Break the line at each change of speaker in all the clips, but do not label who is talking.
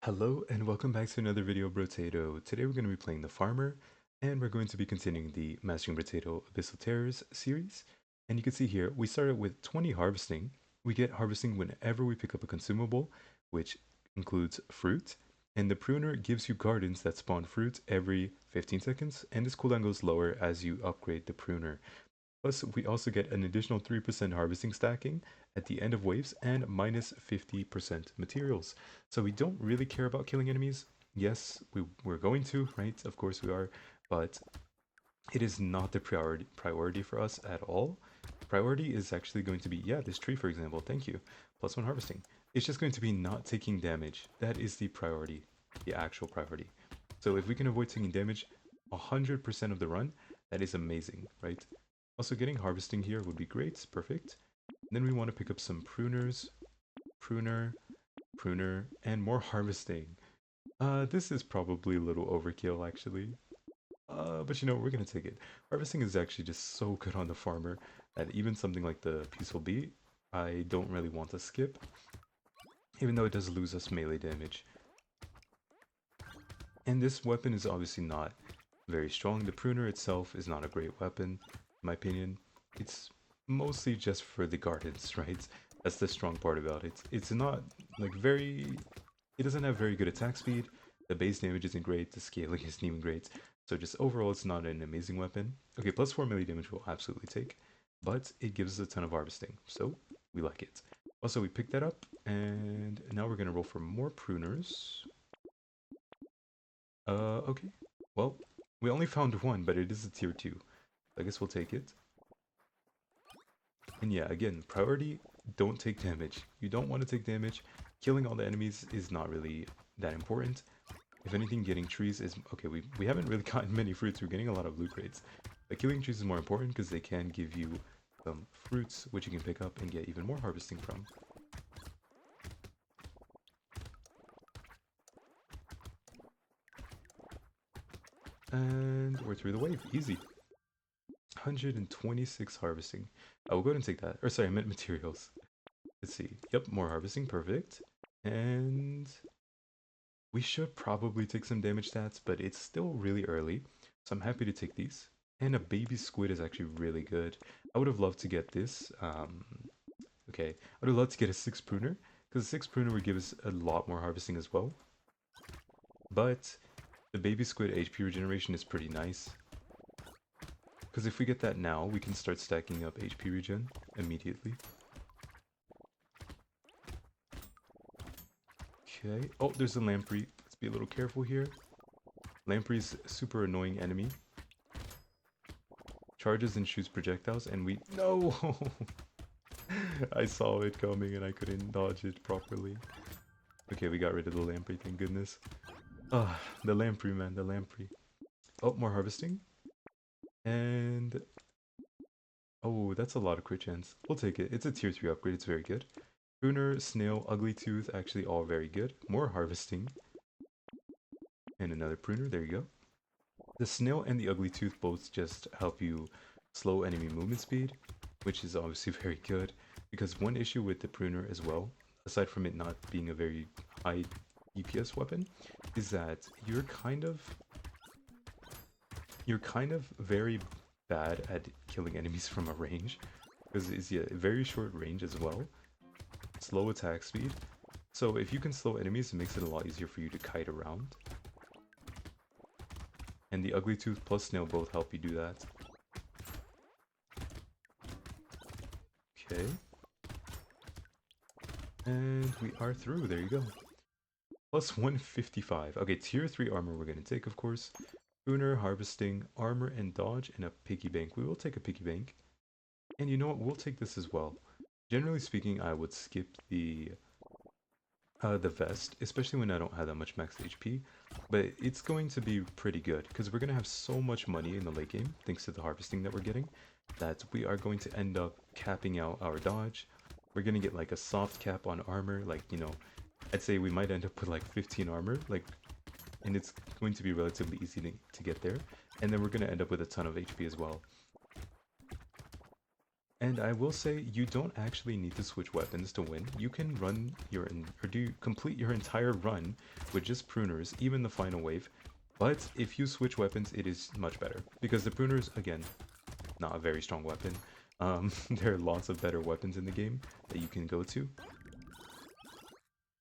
Hello and welcome back to another video of Brotato. Today we're going to be playing the Farmer and we're going to be continuing the Mastering Brotato Abyssal Terrors series. And you can see here, we started with 20 harvesting. We get harvesting whenever we pick up a consumable, which includes fruit. And the pruner gives you gardens that spawn fruit every 15 seconds, and this cooldown goes lower as you upgrade the pruner. Plus, we also get an additional 3% harvesting stacking at the end of waves and minus 50% materials. So we don't really care about killing enemies. Yes, we're going to, right? Of course we are, but it is not the priority for us at all. Priority is actually going to be, yeah, this tree, for example, thank you, +1 harvesting. It's just going to be not taking damage. That is the priority, the actual priority. So if we can avoid taking damage 100% of the run, that is amazing, right? Also, getting harvesting here would be great, perfect. Then we want to pick up some pruners, pruner, pruner, and more harvesting. This is probably a little overkill, actually. But you know, we're gonna take it. Harvesting is actually just so good on the farmer that even something like the Peaceful Bee, I don't really want to skip, even though it does lose us melee damage. And this weapon is obviously not very strong. The pruner itself is not a great weapon, in my opinion. It's mostly just for the gardens, right? That's the strong part about it. It's not like very... It doesn't have very good attack speed. The base damage isn't great. The scaling isn't even great. So just overall, it's not an amazing weapon. Okay, +4 melee damage we'll absolutely take. But it gives us a ton of harvesting. So we like it. Also, we picked that up. And now we're going to roll for more pruners. Okay. Well, we only found one, but it is a tier 2. I guess we'll take it. And yeah, again, priority, don't take damage. You don't want to take damage. Killing all the enemies is not really that important. If anything, getting trees is... Okay, we haven't really gotten many fruits. We're getting a lot of loot crates. But killing trees is more important because they can give you some fruits, which you can pick up and get even more harvesting from. And we're through the wave. Easy. 126 harvesting. I will go ahead and take that. Or sorry, I meant materials. Let's see. Yep, more harvesting. Perfect. And we should probably take some damage stats, but it's still really early. So I'm happy to take these. And a baby squid is actually really good. I would have loved to get this. Okay, I would have loved to get a 6 pruner, because a 6 pruner would give us a lot more harvesting as well. But the baby squid HP regeneration is pretty nice. Because if we get that now, we can start stacking up HP regen immediately. Okay. Oh, there's a lamprey. Let's be a little careful here. Lamprey's a super annoying enemy. Charges and shoots projectiles, and we... No! I saw it coming and I couldn't dodge it properly. Okay, we got rid of the lamprey, thank goodness. Ah, the lamprey, man, the lamprey. Oh, more harvesting. And... Oh, that's a lot of crit chance. We'll take it. It's a tier 3 upgrade, it's very good. Pruner, snail, ugly tooth, actually all very good. More harvesting. And another pruner, there you go. The snail and the ugly tooth both just help you slow enemy movement speed, which is obviously very good. Because one issue with the pruner as well, aside from it not being a very high DPS weapon, is that you're kind of very bad at killing enemies from a range. Because it's a very short range as well. Slow attack speed. So if you can slow enemies, it makes it a lot easier for you to kite around. And the ugly tooth plus snail both help you do that. Okay. And we are through, there you go. Plus 155. Okay, tier 3 armor we're going to take, of course. Pruner, harvesting, armor, and dodge, and a piggy bank. We will take a piggy bank. And you know what, we'll take this as well. Generally speaking, I would skip the vest, especially when I don't have that much max HP. But it's going to be pretty good, because we're going to have so much money in the late game, thanks to the harvesting that we're getting, that we are going to end up capping out our dodge. We're going to get like a soft cap on armor, like, you know, I'd say we might end up with like 15 armor, like, and it's going to be relatively easy to get there. And then we're going to end up with a ton of HP as well. And I will say, you don't actually need to switch weapons to win. You can run or do complete your entire run with just pruners, even the final wave. But if you switch weapons, it is much better because the pruners, again, not a very strong weapon. There are lots of better weapons in the game that you can go to.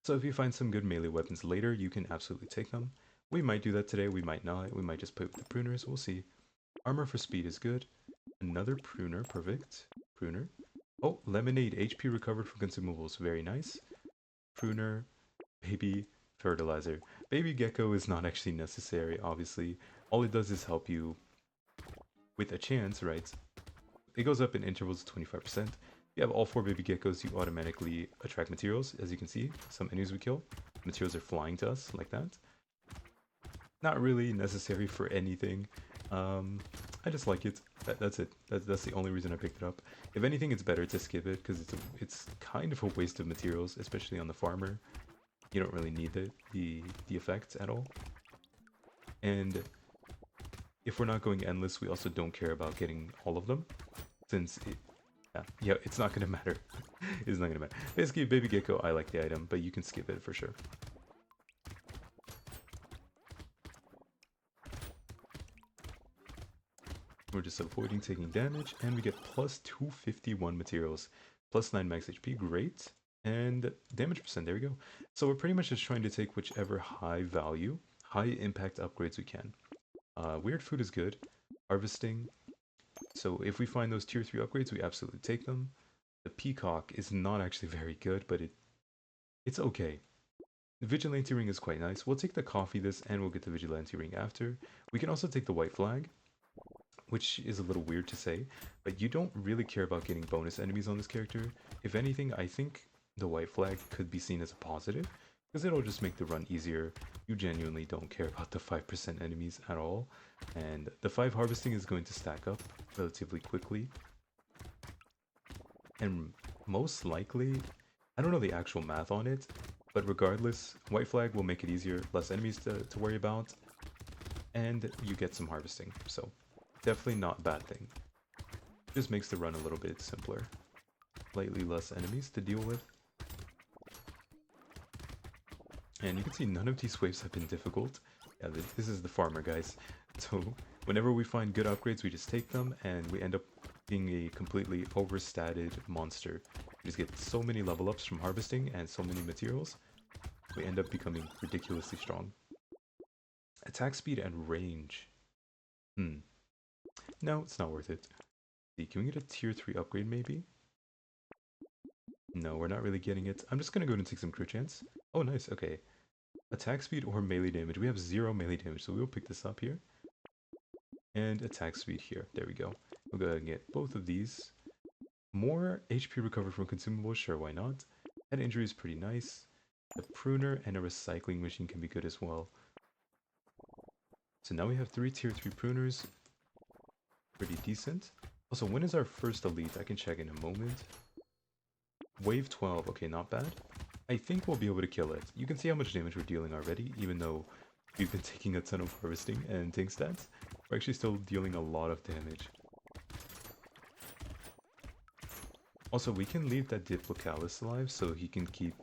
So if you find some good melee weapons later, you can absolutely take them. We might do that today, we might not. We might just play with the pruners, we'll see. Armor for speed is good. Another pruner, perfect. Pruner. Oh, lemonade, HP recovered from consumables, very nice. Pruner, baby, fertilizer. Baby gecko is not actually necessary, obviously. All it does is help you with a chance, right? It goes up in intervals of 25%. If you have all 4 baby geckos, you automatically attract materials. As you can see, some enemies we kill, materials are flying to us like that. Not really necessary for anything. I just like it. That's it. That's the only reason I picked it up. If anything, it's better to skip it because it's kind of a waste of materials, especially on the farmer. You don't really need the effects at all. And if we're not going endless, we also don't care about getting all of them, since yeah, it's not gonna matter. It's not gonna matter. Basically, baby gecko, I like the item, but you can skip it for sure. We're just avoiding taking damage, and we get plus 251 materials, plus 9 max HP, great, and damage percent, there we go. So we're pretty much just trying to take whichever high value, high impact upgrades we can. Weird food is good. Harvesting. So if we find those tier 3 upgrades, we absolutely take them. The peacock is not actually very good, but it's okay. The vigilante ring is quite nice. We'll take the coffee this, and we'll get the vigilante ring after. We can also take the white flag, which is a little weird to say, but you don't really care about getting bonus enemies on this character. If anything, I think the white flag could be seen as a positive, because it'll just make the run easier. You genuinely don't care about the 5% enemies at all, and the 5 harvesting is going to stack up relatively quickly. And most likely, I don't know the actual math on it, but regardless, white flag will make it easier, less enemies to worry about, and you get some harvesting, so definitely not a bad thing. Just makes the run a little bit simpler. Slightly less enemies to deal with. And you can see none of these waves have been difficult. Yeah, this is the farmer, guys. So whenever we find good upgrades, we just take them, and we end up being a completely overstated monster. We just get so many level ups from harvesting and so many materials. We end up becoming ridiculously strong. Attack speed and range. No, it's not worth it. See, can we get a tier 3 upgrade maybe? No, we're not really getting it. I'm just gonna go and take some crit chance. Oh, nice, okay. Attack speed or melee damage. We have 0 melee damage, so we'll pick this up here. And attack speed here. There we go. We'll go ahead and get both of these. More HP recovered from consumables, sure, why not? Head injury is pretty nice. A pruner and a recycling machine can be good as well. So now we have 3 tier 3 pruners. Pretty decent. Also, when is our first elite? I can check in a moment. Wave 12, okay, not bad. I think we'll be able to kill it. You can see how much damage we're dealing already, even though we've been taking a ton of harvesting and tank stats. We're actually still dealing a lot of damage. Also, we can leave that Diplocalis alive so he can keep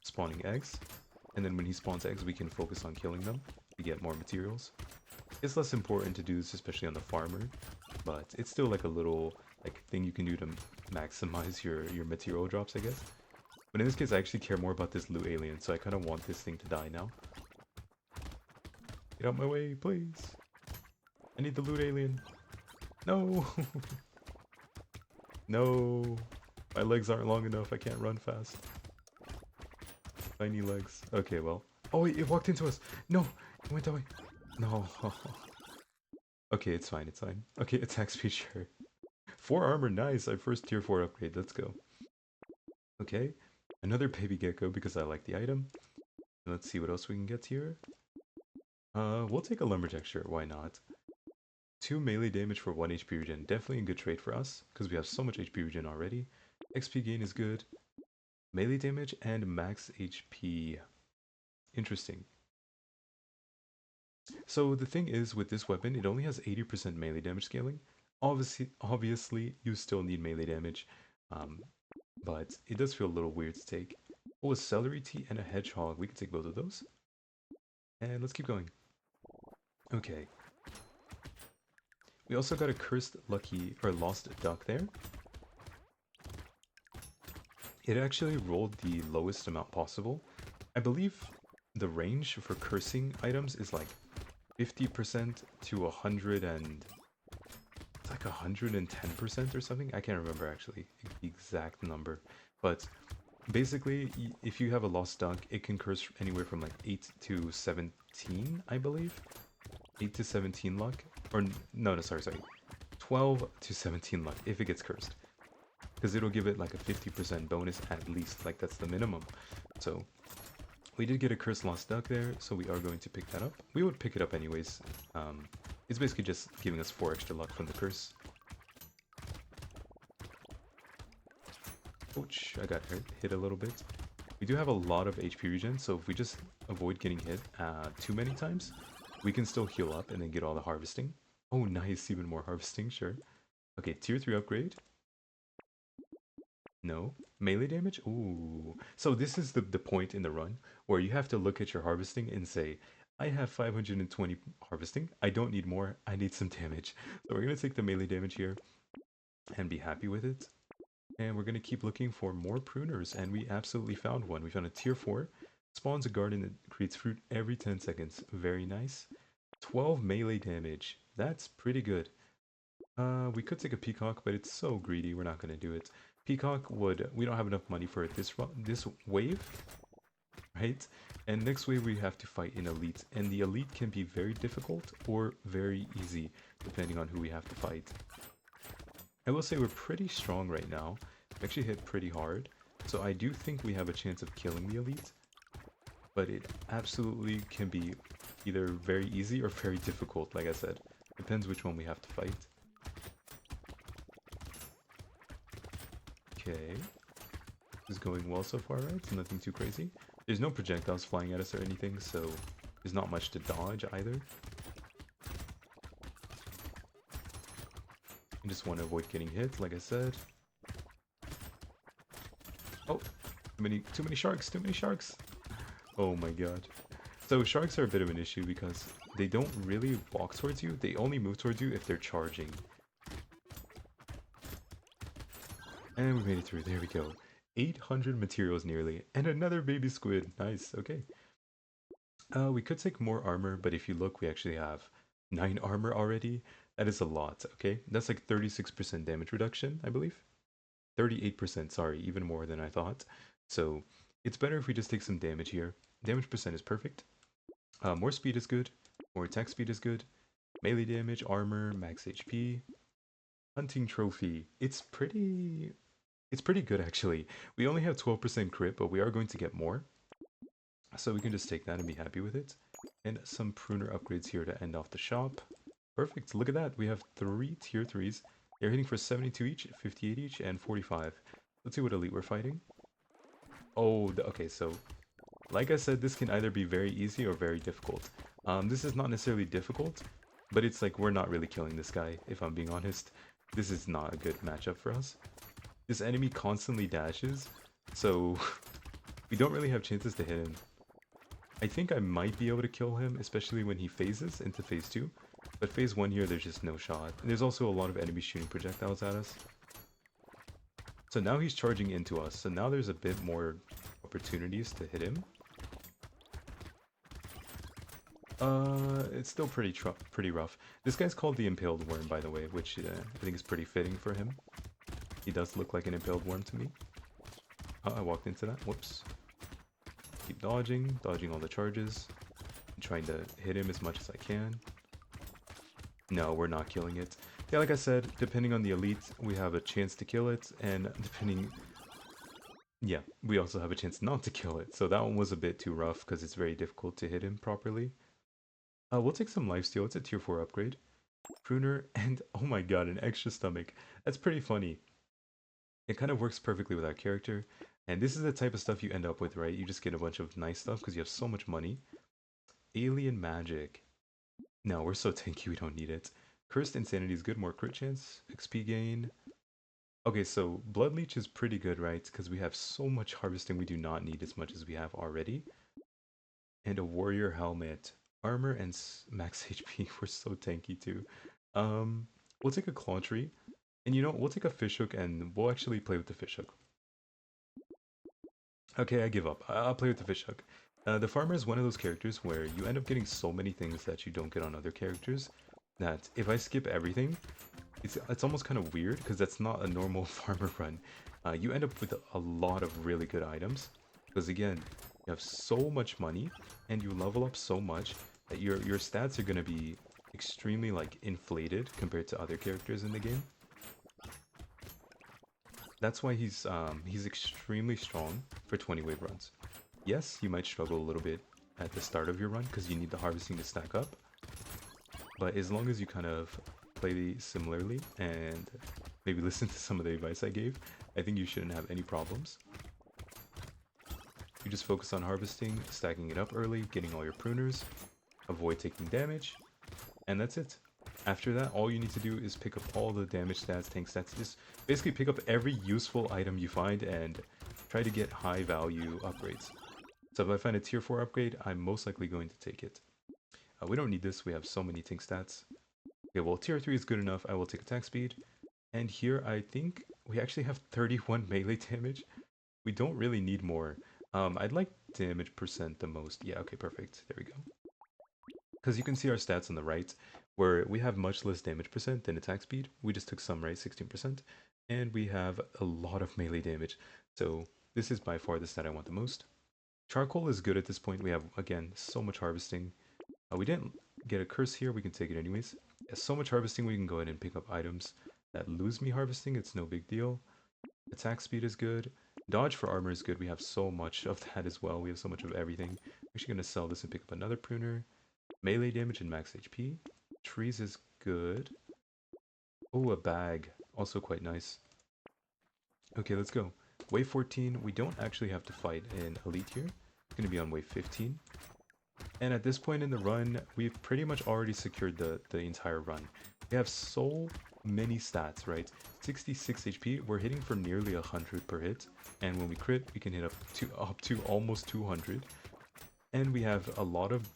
spawning eggs. And then when he spawns eggs, we can focus on killing them to get more materials. It's less important to do this, especially on the farmer, but it's still like a little thing you can do to maximize your material drops, I guess. But in this case, I actually care more about this loot alien, so I kind of want this thing to die now. Get out my way, please. I need the loot alien. No! No! My legs aren't long enough, I can't run fast. Tiny legs. Okay, well. Oh wait, it walked into us! No! It went that way! No. Okay, it's fine, it's fine. Okay, attack speed, sure. 4 armor, nice! Our first tier 4 upgrade, let's go. Okay, another baby gecko because I like the item. Let's see what else we can get here. We'll take a lumberjack, sure, why not? 2 melee damage for 1 HP regen, definitely a good trade for us, because we have so much HP regen already. XP gain is good. Melee damage and max HP. Interesting. So the thing is, with this weapon, it only has 80% melee damage scaling. Obviously, you still need melee damage, um, but it does feel a little weird to take. Oh, a celery tea and a hedgehog. We can take both of those. And let's keep going. Okay. We also got a cursed lucky or lost duck there. It actually rolled the lowest amount possible. I believe the range for cursing items is like 50% to 100 and it's like 110% or something. I can't remember actually the exact number, but basically if you have a lost duck, it can curse anywhere from like 8 to 17, I believe. 8 to 17 luck, or no, sorry, 12 to 17 luck if it gets cursed, because it'll give it like a 50% bonus at least, like that's the minimum. So we did get a cursed lost duck there, so we are going to pick that up. We would pick it up anyways. It's basically just giving us 4 extra luck from the curse. Ouch, I got hit a little bit. We do have a lot of HP regen, so if we just avoid getting hit too many times, we can still heal up and then get all the harvesting. Oh, nice, even more harvesting, sure. Okay, tier 3 upgrade. No. Melee damage? Ooh. So this is the point in the run where you have to look at your harvesting and say, I have 520 harvesting. I don't need more. I need some damage. So we're going to take the melee damage here and be happy with it. And we're going to keep looking for more pruners. And we absolutely found one. We found a tier 4. Spawns a garden that creates fruit every 10 seconds. Very nice. 12 melee damage. That's pretty good. We could take a peacock, but it's so greedy. We're not going to do it. Peacock would... We don't have enough money for it this wave, right? And next wave we have to fight an elite. And the elite can be very difficult or very easy, depending on who we have to fight. I will say we're pretty strong right now. We actually hit pretty hard. So I do think we have a chance of killing the elite. But it absolutely can be either very easy or very difficult, like I said. Depends which one we have to fight. Okay. This is going well so far, right? So nothing too crazy. There's no projectiles flying at us or anything, so there's not much to dodge either. I just want to avoid getting hit, like I said. Oh, too many sharks, too many sharks. Oh my god. So sharks are a bit of an issue because they don't really walk towards you. They only move towards you if they're charging. And we made it through. There we go. 800 materials nearly. And another baby squid. Nice. Okay. We could take more armor, but if you look, we actually have 9 armor already. That is a lot, okay? That's like 36% damage reduction, I believe. 38%, sorry, even more than I thought. So it's better if we just take some damage here. Damage percent is perfect. More speed is good. More attack speed is good. Melee damage, armor, max HP. Hunting trophy. It's pretty good actually. We only have 12% crit, but we are going to get more. So we can just take that and be happy with it. And some pruner upgrades here to end off the shop. Perfect. Look at that. We have 3 tier 3s. They're hitting for 72 each, 58 each, and 45. Let's see what elite we're fighting. Oh, okay, so like I said, this can either be very easy or very difficult. This is not necessarily difficult, but it's like we're not really killing this guy, if I'm being honest. This is not a good matchup for us. This enemy constantly dashes, so we don't really have chances to hit him. I think I might be able to kill him, especially when he phases into phase 2. But phase 1 here, there's just no shot. And there's also a lot of enemies shooting projectiles at us. So now he's charging into us, so now there's a bit more opportunities to hit him. It's still pretty rough. This guy's called the Impaled Worm, by the way, which I think is pretty fitting for him. He does look like an Impaled Worm to me. Oh, I walked into that. Whoops. Keep dodging all the charges. I'm trying to hit him as much as I can. No, we're not killing it. Yeah, like I said, depending on the elite, we have a chance to kill it, and depending... Yeah, we also have a chance not to kill it. So that one was a bit too rough, because it's very difficult to hit him properly. We'll take some lifesteal. It's a tier 4 upgrade. Pruner, and oh my god, an extra stomach. That's pretty funny. It kind of works perfectly with our character. And this is the type of stuff you end up with, right? You just get a bunch of nice stuff because you have so much money. Alien magic. No, we're so tanky, we don't need it. Cursed Insanity is good, more crit chance, XP gain. Okay, so Blood Leech is pretty good, right? Because we have so much harvesting we do not need as much as we have already. And a Warrior Helmet. Armor and max HP. We're so tanky too. We'll take a Claw Tree. And you know, we'll take a Fishhook and we'll actually play with the Fishhook. Okay, I give up. I'll play with the Fishhook. The Farmer is one of those characters where you end up getting so many things that you don't get on other characters that if I skip everything, it's almost kind of weird because that's not a normal farmer run. You end up with a lot of really good items because again, you have so much money and you level up so much that your stats are going to be extremely like inflated compared to other characters in the game. That's why he's extremely strong for 20 wave runs. Yes, you might struggle a little bit at the start of your run because you need the harvesting to stack up. But as long as you kind of play similarly and maybe listen to some of the advice I gave, I think you shouldn't have any problems. You just focus on harvesting, stacking it up early, getting all your pruners, avoid taking damage, and that's it. After that, all you need to do is pick up all the damage stats, tank stats, just basically pick up every useful item you find and try to get high value upgrades. So if I find a tier 4 upgrade, I'm most likely going to take it. We don't need this, we have so many tank stats. Okay, well tier 3 is good enough, I will take attack speed. And here I think we actually have 31 melee damage. We don't really need more. I'd like damage percent the most. Yeah, okay, perfect. There we go. Because you can see our stats on the right, where we have much less damage percent than attack speed. We just took some, right? 16%. And we have a lot of melee damage. So this is by far the stat I want the most. Charcoal is good at this point. We have, again, so much harvesting. We didn't get a curse here. We can take it anyways. So much harvesting, we can go ahead and pick up items that lose me harvesting. It's no big deal. Attack speed is good. Dodge for armor is good. We have so much of that as well. We have so much of everything. I'm actually going to sell this and pick up another pruner. Melee damage and max HP. Trees is good. Oh, a bag. Also quite nice. Okay, let's go. Wave 14. We don't actually have to fight an elite here. It's going to be on wave 15. And at this point in the run, we've pretty much already secured the entire run. We have so many stats, right? 66 HP, we're hitting for nearly 100 per hit. And when we crit, we can hit up to almost 200. And we have a lot of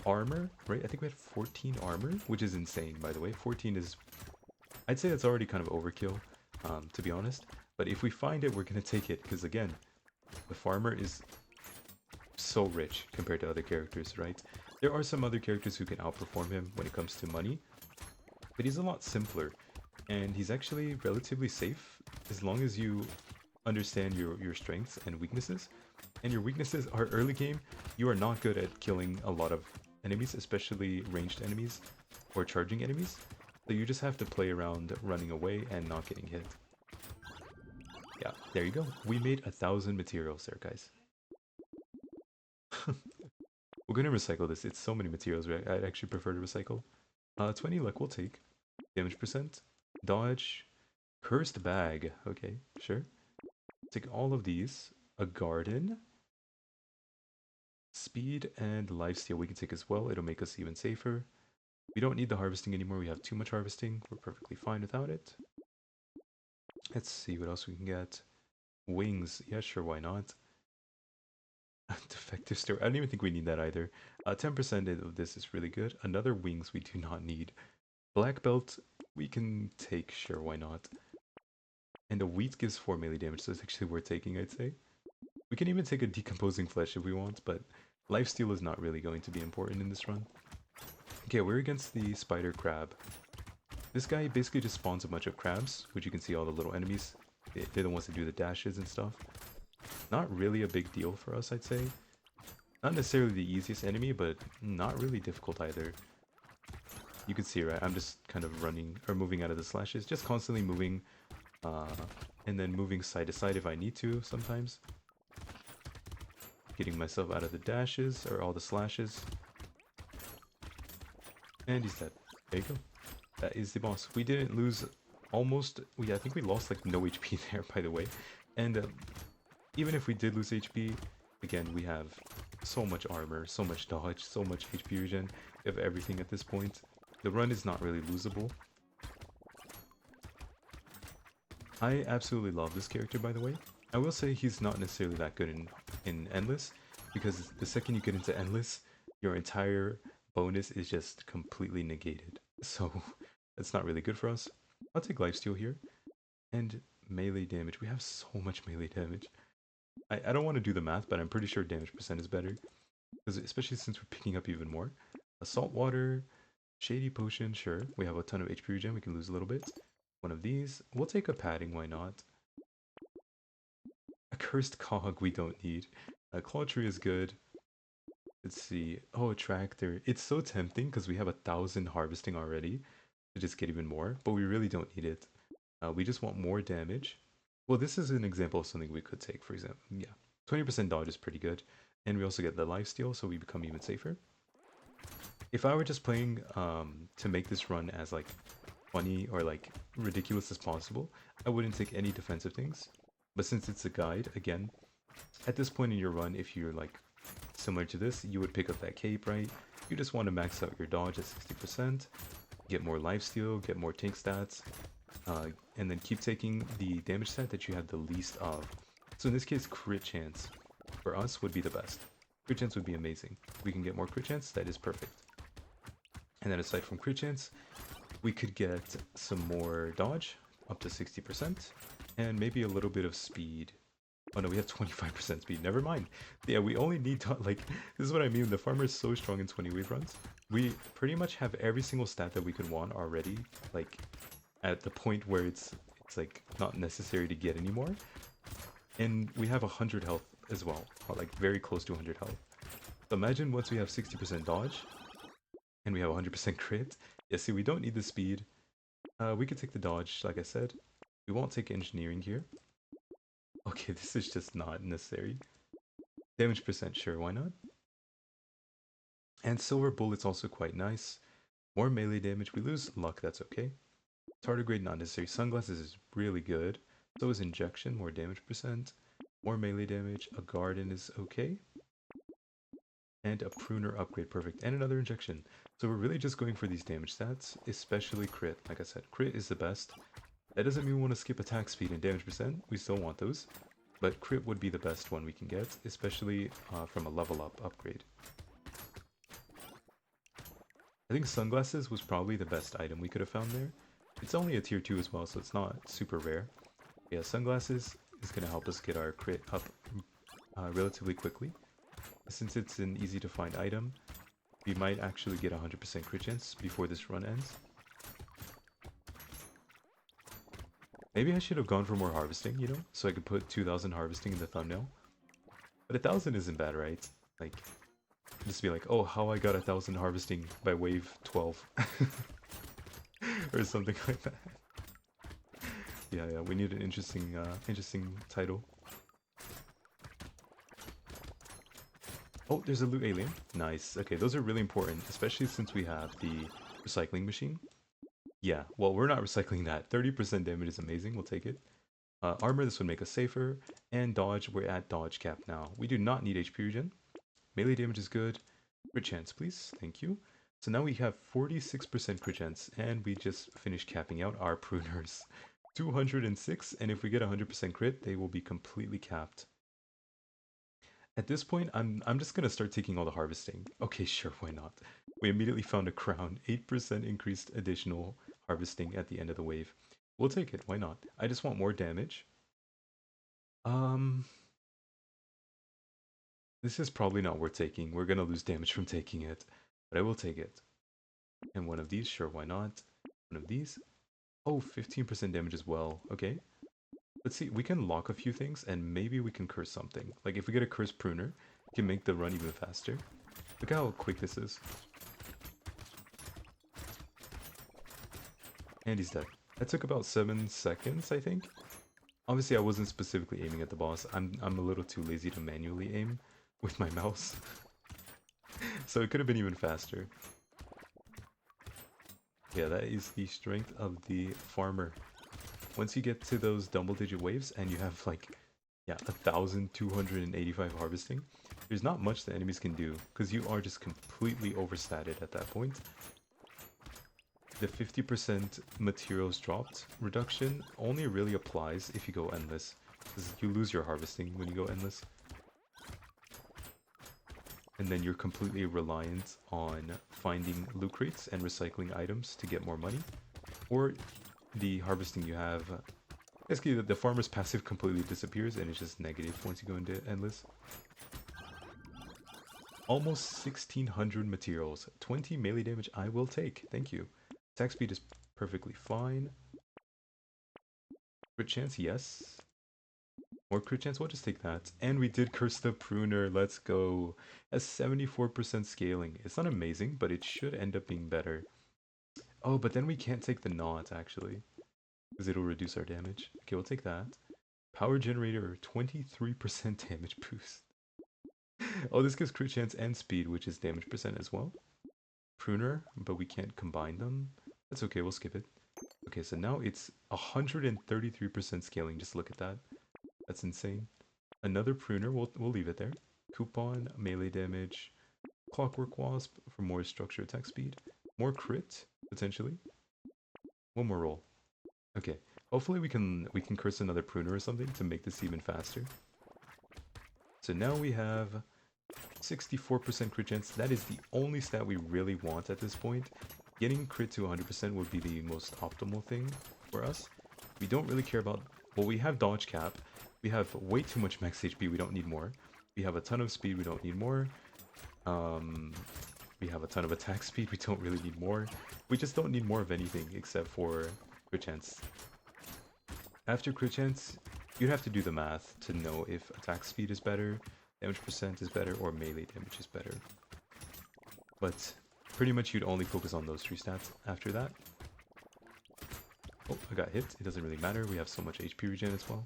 armor, right? I think we had 14 armor, which is insane, by the way. 14 is... I'd say that's already kind of overkill, to be honest. But if we find it, we're going to take it. Because again, the farmer is so rich compared to other characters, right? There are some other characters who can outperform him when it comes to money, but he's a lot simpler, and he's actually relatively safe as long as you understand your strengths and weaknesses. And your weaknesses are early game, you are not good at killing a lot of enemies, especially ranged enemies or charging enemies, so you just have to play around running away and not getting hit. Yeah, there you go. We made 1,000 materials there, guys. We're gonna recycle this. It's so many materials, right? I'd actually prefer to recycle. 20 luck we'll take. Damage percent. Dodge. Cursed bag. Okay, sure. Take all of these. A garden. Speed and lifesteal we can take as well. It'll make us even safer. We don't need the harvesting anymore. We have too much harvesting. We're perfectly fine without it. Let's see what else we can get. Wings. Yeah, sure, why not? Defective store. I don't even think we need that either. 10% of this is really good. Another wings we do not need. Black belt we can take, sure, why not? And the wheat gives 4 melee damage, so it's actually worth taking, I'd say. We can even take a decomposing flesh if we want, but lifesteal is not really going to be important in this run. Okay, we're against the spider crab. This guy basically just spawns a bunch of crabs, which you can see all the little enemies. They're the ones that do the dashes and stuff. Not really a big deal for us, I'd say. Not necessarily the easiest enemy, but not really difficult either. You can see, right? I'm just kind of running, or moving out of the slashes. Just constantly moving, and then moving side to side if I need to, sometimes. Getting myself out of the dashes, or all the slashes. And he's dead. There you go. That is the boss. We didn't lose almost... I think we lost like no HP there, by the way. And even if we did lose HP, again, we have so much armor, so much dodge, so much HP regen. We have everything at this point. The run is not really losable. I absolutely love this character, by the way. I will say he's not necessarily that good in Endless, because the second you get into Endless, your entire bonus is just completely negated. So that's not really good for us. I'll take lifesteal here. And melee damage. We have so much melee damage. I don't want to do the math, but I'm pretty sure damage percent is better. Because especially since we're picking up even more. A salt water, shady potion, sure. We have a ton of HP regen, we can lose a little bit. One of these. We'll take a padding, why not? A cursed cog we don't need. A claw tree is good. Let's see. Oh, a tractor. It's so tempting because we have 1,000 harvesting already to just get even more, but we really don't need it. We just want more damage. Well, this is an example of something we could take, for example. Yeah, 20% dodge is pretty good. And we also get the lifesteal, so we become even safer. If I were just playing to make this run as like funny or like ridiculous as possible, I wouldn't take any defensive things. But since it's a guide, again, at this point in your run, if you're like similar to this, you would pick up that cape, right? You just want to max out your dodge at 60%, get more lifesteal, get more tank stats, and then keep taking the damage stat that you have the least of. So in this case, crit chance for us would be the best. Crit chance would be amazing. If we can get more crit chance, that is perfect. And then aside from crit chance, we could get some more dodge, up to 60%, and maybe a little bit of speed. Oh no, we have 25% speed, never mind. Yeah, we only need to, like, this is what I mean, the farmer is so strong in 20 wave runs. We pretty much have every single stat that we could want already, like, at the point where it's like not necessary to get anymore. And we have 100 health as well, or like very close to 100 health. So imagine once we have 60% dodge, and we have 100% crit. Yeah, see, we don't need the speed. We could take the dodge, like I said. We won't take engineering here. Okay, this is just not necessary. Damage percent, sure, why not? And silver bullet's also quite nice. More melee damage, we lose luck, that's okay. Tardigrade, not necessary. Sunglasses is really good. So is injection, more damage percent. More melee damage. A garden is okay. And a pruner upgrade, perfect. And another injection. So we're really just going for these damage stats, especially crit. Like I said, crit is the best. That doesn't mean we want to skip attack speed and damage percent. We still want those. But crit would be the best one we can get, especially from a level up upgrade. I think sunglasses was probably the best item we could have found there. It's only a tier 2 as well, so it's not super rare. Yeah, sunglasses is going to help us get our crit up relatively quickly. Since it's an easy to find item, we might actually get 100% crit chance before this run ends. Maybe I should have gone for more harvesting, you know? So I could put 2,000 harvesting in the thumbnail. But 1,000 isn't bad, right? Like, just be like, oh, how I got 1,000 harvesting by wave 12. Or something like that. Yeah, we need an interesting title. Oh, there's a loot alien. Nice. Okay, those are really important, especially since we have the recycling machine. Yeah, well, we're not recycling that. 30% damage is amazing. We'll take it. Armor, this would make us safer. And dodge, we're at dodge cap now. We do not need HP regen. Melee damage is good. Crit chance, please. Thank you. So now we have 46% crit chance, and we just finished capping out our pruners. 206, and if we get 100% crit, they will be completely capped. At this point, I'm just gonna start taking all the harvesting. Okay, sure, why not? We immediately found a crown. 8% increased additional harvesting at the end of the wave. We'll take it, why not? I just want more damage. This is probably not worth taking. We're gonna lose damage from taking it, but I will take it. And one of these, sure, why not? One of these. Oh, 15% damage as well. Okay. Let's see, we can lock a few things, and maybe we can curse something. Like, if we get a curse pruner, we can make the run even faster. Look how quick this is. And he's dead. That took about 7 seconds, I think. Obviously, I wasn't specifically aiming at the boss. I'm a little too lazy to manually aim with my mouse. So it could have been even faster. Yeah, that is the strength of the farmer. Once you get to those double-digit waves and you have like, yeah, 1,285 harvesting, there's not much the enemies can do because you are just completely overstated at that point. the 50% materials dropped reduction only really applies if you go endless. Because you lose your harvesting when you go endless. And then you're completely reliant on finding loot crates and recycling items to get more money. Or the harvesting you have, basically the farmer's passive completely disappears and it's just negative once you go into endless. Almost 1600 materials, 20 melee damage I will take, thank you. Attack speed is perfectly fine. Crit chance, yes. More crit chance, we'll just take that. And we did curse the pruner, let's go. At 74% scaling. It's not amazing, but it should end up being better. Oh, but then we can't take the knot, actually. Because it'll reduce our damage. Okay, we'll take that. Power generator, 23% damage boost. Oh, this gives crit chance and speed, which is damage percent as well. Pruner, but we can't combine them. That's okay, we'll skip it. Okay, so now it's 133% scaling, just look at that. That's insane. Another pruner, we'll leave it there. Coupon, melee damage, clockwork wasp for more structure attack speed. More crit, potentially. One more roll. Okay, hopefully we can curse another pruner or something to make this even faster. So now we have 64% crit chance. That is the only stat we really want at this point. Getting crit to 100% would be the most optimal thing for us. We don't really care about... Well, we have dodge cap. We have way too much max HP. We don't need more. We have a ton of speed. We don't need more. We have a ton of attack speed. We don't really need more. We just don't need more of anything except for crit chance. After crit chance, you'd have to do the math to know if attack speed is better, damage percent is better, or melee damage is better. But pretty much you'd only focus on those three stats after that. Oh, I got hit. It doesn't really matter. We have so much HP regen as well.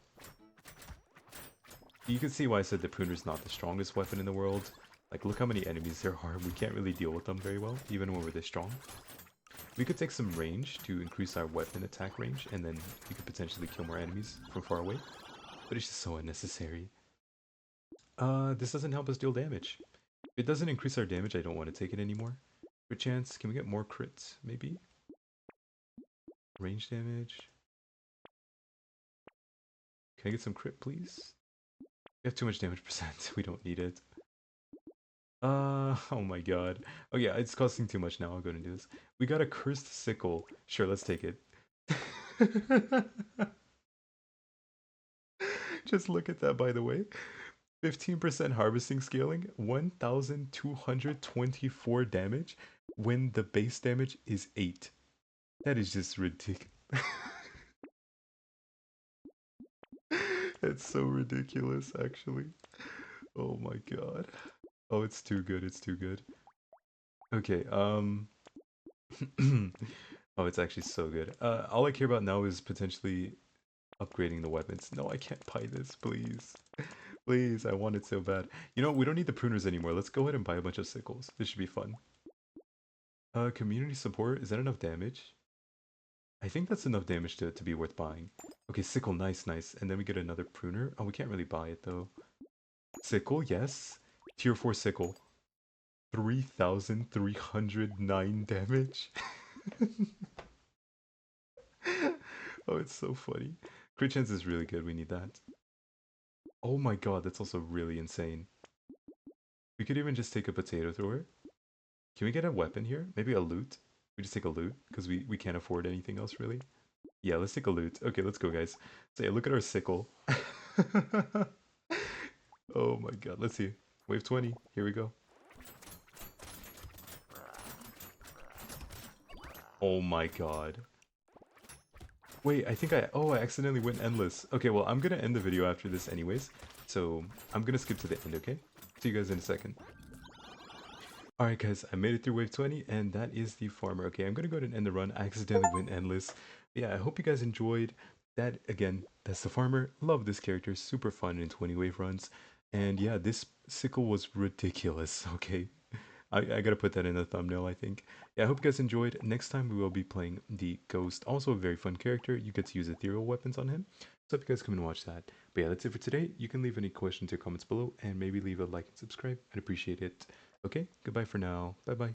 You can see why I said the pruner is not the strongest weapon in the world. Like, look how many enemies there are. We can't really deal with them very well, even when we're this strong. We could take some range to increase our weapon attack range, and then we could potentially kill more enemies from far away. But it's just so unnecessary. This doesn't help us deal damage. If it doesn't increase our damage, I don't want to take it anymore. Crit chance, can we get more crits, maybe? Range damage. Can I get some crit, please? We have too much damage percent. We don't need it. Oh my god. Oh yeah, it's costing too much now. I'll go ahead and do this. We got a cursed sickle. Sure, let's take it. Just look at that, by the way. 15% harvesting scaling, 1224 damage when the base damage is 8. That is just ridiculous. It's so ridiculous, actually. Oh my god. Oh, it's too good, it's too good. Okay, oh, it's actually so good. All I care about now is potentially upgrading the weapons. No, I can't buy this, please. Please, I want it so bad. You know, we don't need the pruners anymore. Let's go ahead and buy a bunch of sickles. This should be fun. Community support, is that enough damage? I think that's enough damage to be worth buying. Okay, sickle, nice, nice. And then we get another pruner. Oh, we can't really buy it, though. Sickle, yes. Tier 4 sickle. 3,309 damage. Oh, it's so funny. Crit chance is really good, we need that. Oh my god, that's also really insane. We could even just take a potato thrower. Can we get a weapon here? Maybe a loot? We just take a loot, because we can't afford anything else, really. Yeah, let's take a loot. Okay, let's go, guys. So yeah, look at our sickle. Oh my god, let's see. Wave 20, here we go. Oh my god. Wait, I think I accidentally went endless. Okay, well, I'm gonna end the video after this anyways. So, I'm gonna skip to the end, okay? See you guys in a second. Alright guys, I made it through wave 20, and that is the farmer. Okay, I'm gonna go ahead and end the run. I accidentally went endless. Yeah, I hope you guys enjoyed. That, again, that's the farmer. Love this character, super fun in 20 wave runs. And yeah, this sickle was ridiculous, okay? I gotta put that in the thumbnail, I think. Yeah, I hope you guys enjoyed. Next time we will be playing the Ghost. Also a very fun character. You get to use ethereal weapons on him. So I hope you guys come and watch that. But yeah, that's it for today. You can leave any questions or comments below, and maybe leave a like and subscribe. I'd appreciate it. Okay, goodbye for now. Bye-bye.